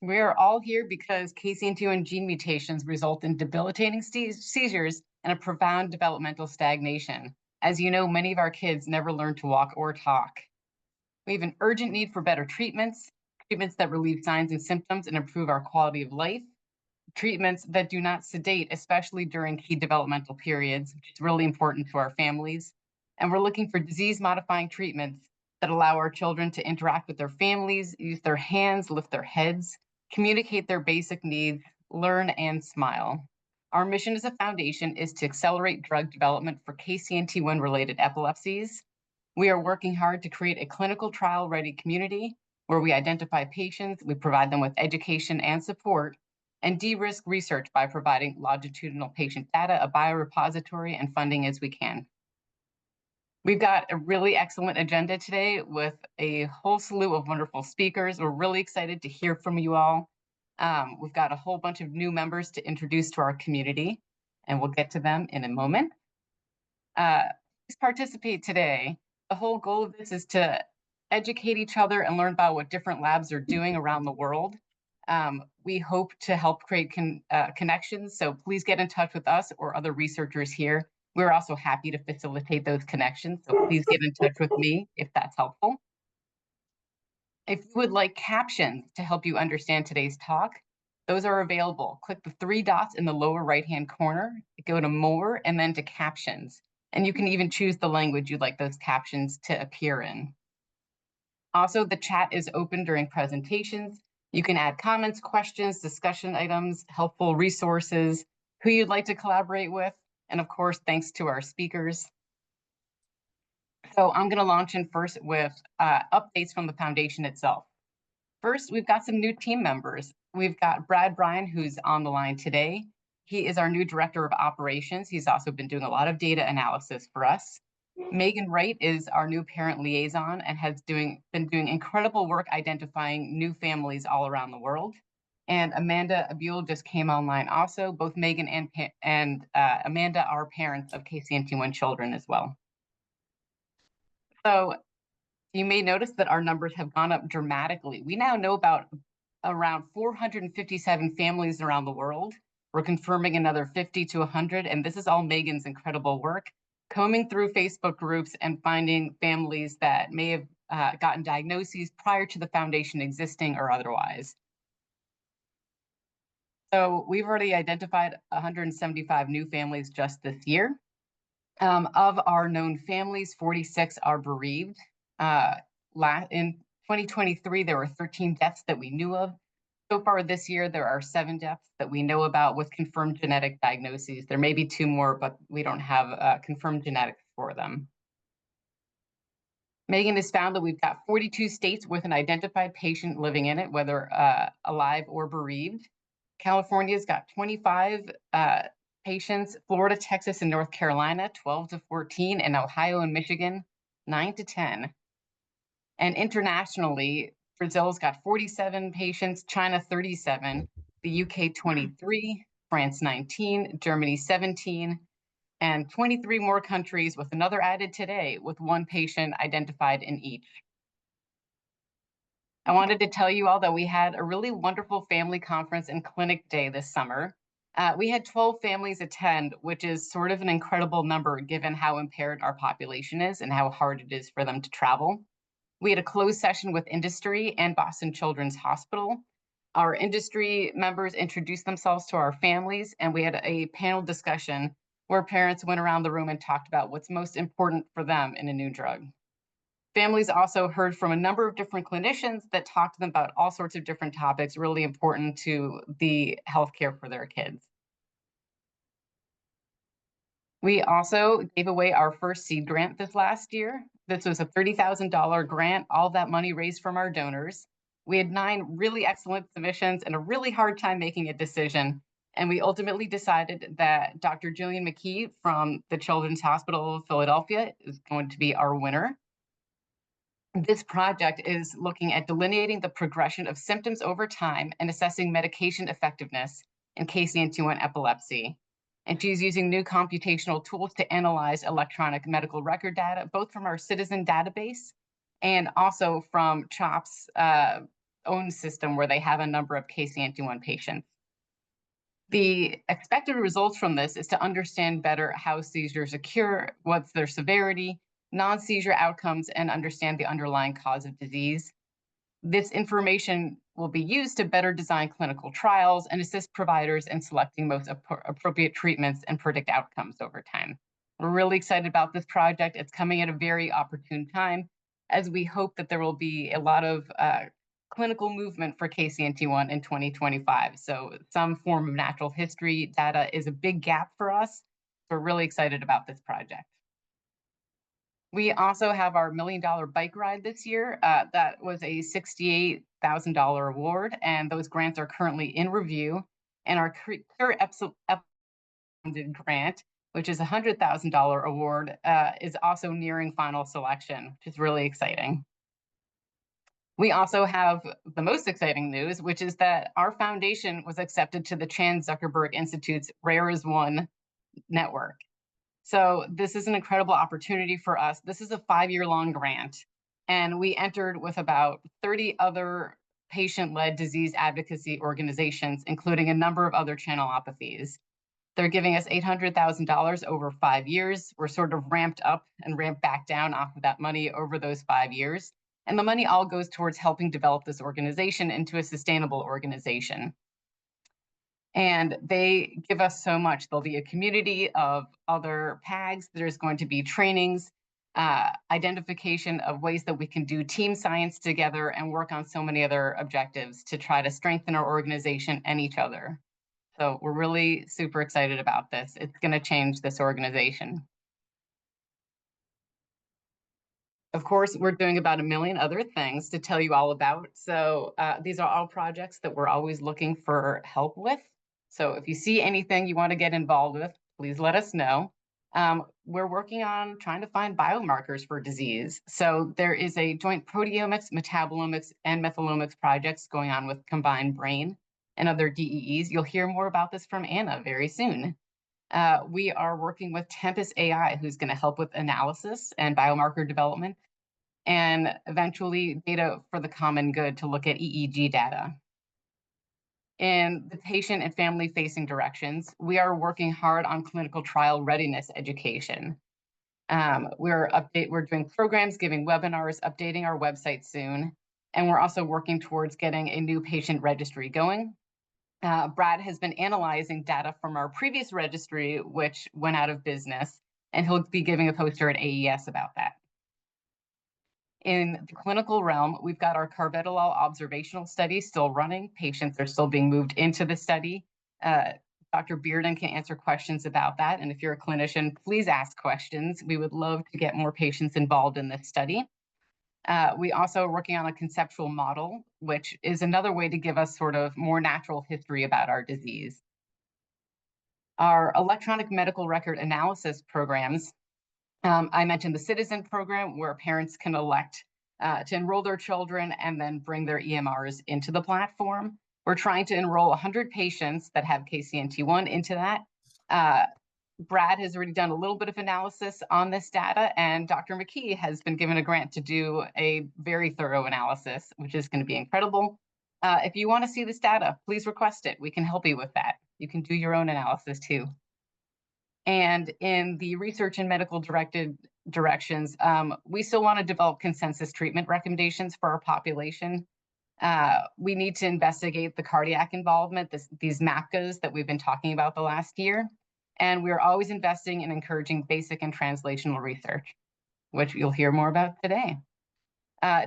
We are all here because KCNT1 gene mutations result in debilitating seizures and a profound developmental stagnation. As you know, many of our kids never learn to walk or talk. We have an urgent need for better treatments that relieve signs and symptoms and improve our quality of life, treatments that do not sedate, especially during key developmental periods, which is really important to our families. And we're looking for disease-modifying treatments that allow our children to interact with their families, use their hands, lift their heads, communicate their basic needs, learn, and smile. Our mission as a foundation is to accelerate drug development for KCNT1 related epilepsies. We are working hard to create a clinical trial ready community where we identify patients, we provide them with education and support, and de-risk research by providing longitudinal patient data, a biorepository, and funding as we can. We've got a really excellent agenda today with a whole slew of wonderful speakers. We're really excited to hear from you all. We've got a whole bunch of new members to introduce to our community, and we'll get to them in a moment. Please participate today. The whole goal of this is to educate each other and learn about what different labs are doing around the world. We hope to help create connections, so please get in touch with us or other researchers here. We're also happy to facilitate those connections, so please get in touch with me if that's helpful. If you would like captions to help you understand today's talk, those are available. Click the 3 dots in the lower right-hand corner, go to More, and then to Captions. And you can even choose the language you'd like those captions to appear in. Also, the chat is open during presentations. You can add comments, questions, discussion items, helpful resources, who you'd like to collaborate with, and of course, thanks to our speakers. So I'm going to launch in first with updates from the foundation itself. First, we've got some new team members. We've got Brad Bryan, who's on the line today. He is our new director of operations. He's also been doing a lot of data analysis for us. Megan Wright is our new parent liaison and has been doing incredible work identifying new families all around the world. And Amanda Abule just came online also. Both Megan and Amanda are parents of KCNT1 children as well. So you may notice that our numbers have gone up dramatically. We now know about around 457 families around the world. We're confirming another 50 to 100, and this is all Megan's incredible work, combing through Facebook groups and finding families that may have gotten diagnoses prior to the foundation existing or otherwise. So we've already identified 175 new families just this year. Of our known families, 46 are bereaved. In 2023, there were 13 deaths that we knew of. So far this year, there are 7 deaths that we know about with confirmed genetic diagnoses. There may be 2 more, but we don't have confirmed genetics for them. Megan has found that we've got 42 states with an identified patient living in it, whether alive or bereaved. California's got 25 patients, Florida, Texas, and North Carolina, 12 to 14, and Ohio and Michigan, 9 to 10. And internationally, Brazil's got 47 patients, China 37, the UK 23, France 19, Germany 17, and 23 more countries with another added today with 1 patient identified in each. I wanted to tell you all that we had a really wonderful family conference and clinic day this summer. We had 12 families attend, which is sort of an incredible number given how impaired our population is and how hard it is for them to travel. We had a closed session with industry and Boston Children's Hospital. Our industry members introduced themselves to our families, and we had a panel discussion where parents went around the room and talked about what's most important for them in a new drug. Families also heard from a number of different clinicians that talked to them about all sorts of different topics really important to the healthcare for their kids. We also gave away our first seed grant this last year. This was a $30,000 grant, all that money raised from our donors. We had 9 really excellent submissions and a really hard time making a decision. And we ultimately decided that Dr. Jillian McKee from the Children's Hospital of Philadelphia is going to be our winner. This project is looking at delineating the progression of symptoms over time and assessing medication effectiveness in KCNT1 epilepsy. And she's using new computational tools to analyze electronic medical record data, both from our citizen database and also from CHOP's own system where they have a number of KCNT1 patients. The expected results from this is to understand better how seizures occur, what's their severity, non-seizure outcomes, and understand the underlying cause of disease. This information will be used to better design clinical trials and assist providers in selecting most appropriate treatments and predict outcomes over time. We're really excited about this project. It's coming at a very opportune time, as we hope that there will be a lot of clinical movement for KCNT1 in 2025. So some form of natural history data is a big gap for us. We're really excited about this project. We also have our $1 million bike ride this year. That was a $68,000 award, and those grants are currently in review. And our Cure Epilepsy grant, which is a $100,000 award, is also nearing final selection, which is really exciting. We also have the most exciting news, which is that our foundation was accepted to the Chan Zuckerberg Institute's Rare as One network. So this is an incredible opportunity for us. This is a 5-year-long grant, and we entered with about 30 other patient-led disease advocacy organizations, including a number of other channelopathies. They're giving us $800,000 over 5 years. We're sort of ramped up and ramped back down off of that money over those 5 years. And the money all goes towards helping develop this organization into a sustainable organization. And they give us so much. There'll be a community of other PAGs. There's going to be trainings, identification of ways that we can do team science together and work on so many other objectives to try to strengthen our organization and each other. So we're really super excited about this. It's going to change this organization. Of course, we're doing about 1 million other things to tell you all about. So these are all projects that we're always looking for help with. So if you see anything you want to get involved with, please let us know. We're working on trying to find biomarkers for disease. So there is a joint proteomics, metabolomics, and metabolomics projects going on with Combined Brain and other DEEs. You'll hear more about this from Anna very soon. We are working with Tempus AI, who's going to help with analysis and biomarker development, and eventually data for the common good to look at EEG data. In the patient and family-facing directions, we are working hard on clinical trial readiness education. We're doing programs, giving webinars, updating our website soon, and we're also working towards getting a new patient registry going. Brad has been analyzing data from our previous registry, which went out of business, and he'll be giving a poster at AES about that. In the clinical realm, we've got our carvedilol observational study still running. Patients are still being moved into the study. Dr. Bearden can answer questions about that. And if you're a clinician, please ask questions. We would love to get more patients involved in this study. We also are working on a conceptual model, which is another way to give us sort of more natural history about our disease. Our electronic medical record analysis programs, I mentioned the Citizen program, where parents can elect to enroll their children and then bring their EMRs into the platform. We're trying to enroll 100 patients that have KCNT1 into that. Brad has already done a little bit of analysis on this data, and Dr. McKee has been given a grant to do a very thorough analysis, which is going to be incredible. If you want to see this data, please request it. We can help you with that. You can do your own analysis too. And in the research and medical directions, we still want to develop consensus treatment recommendations for our population. We need to investigate the cardiac involvement, these MAPCAs that we've been talking about the last year. And we're always investing in encouraging basic and translational research, which you'll hear more about today.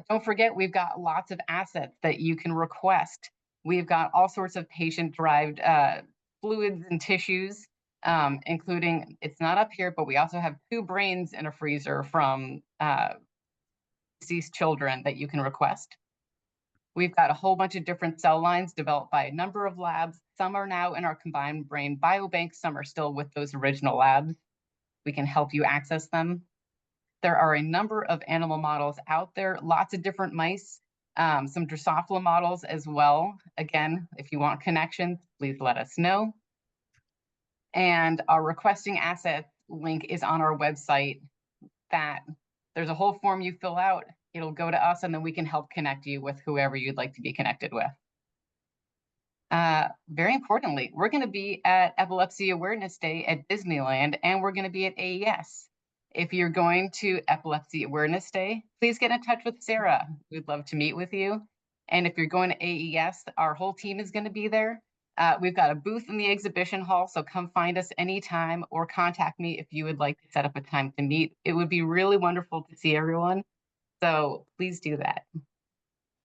Don't forget, we've got lots of assets that you can request. We've got all sorts of patient-derived fluids and tissues, including, it's not up here, but we also have 2 brains in a freezer from deceased children that you can request. We've got a whole bunch of different cell lines developed by a number of labs. Some are now in our Combined Brain Biobank. Some are still with those original labs. We can help you access them. There are a number of animal models out there, lots of different mice, some Drosophila models as well. Again, if you want connections, please let us know. And our requesting assets link is on our website. There's a whole form you fill out. It'll go to us, and then we can help connect you with whoever you'd like to be connected with. Very importantly, we're going to be at Epilepsy Awareness Day at Disneyland, and we're going to be at AES. If you're going to Epilepsy Awareness Day, please get in touch with Sarah. We'd love to meet with you. And if you're going to AES, our whole team is going to be there. We've got a booth in the exhibition hall, so come find us anytime or contact me if you would like to set up a time to meet. It would be really wonderful to see everyone. So please do that.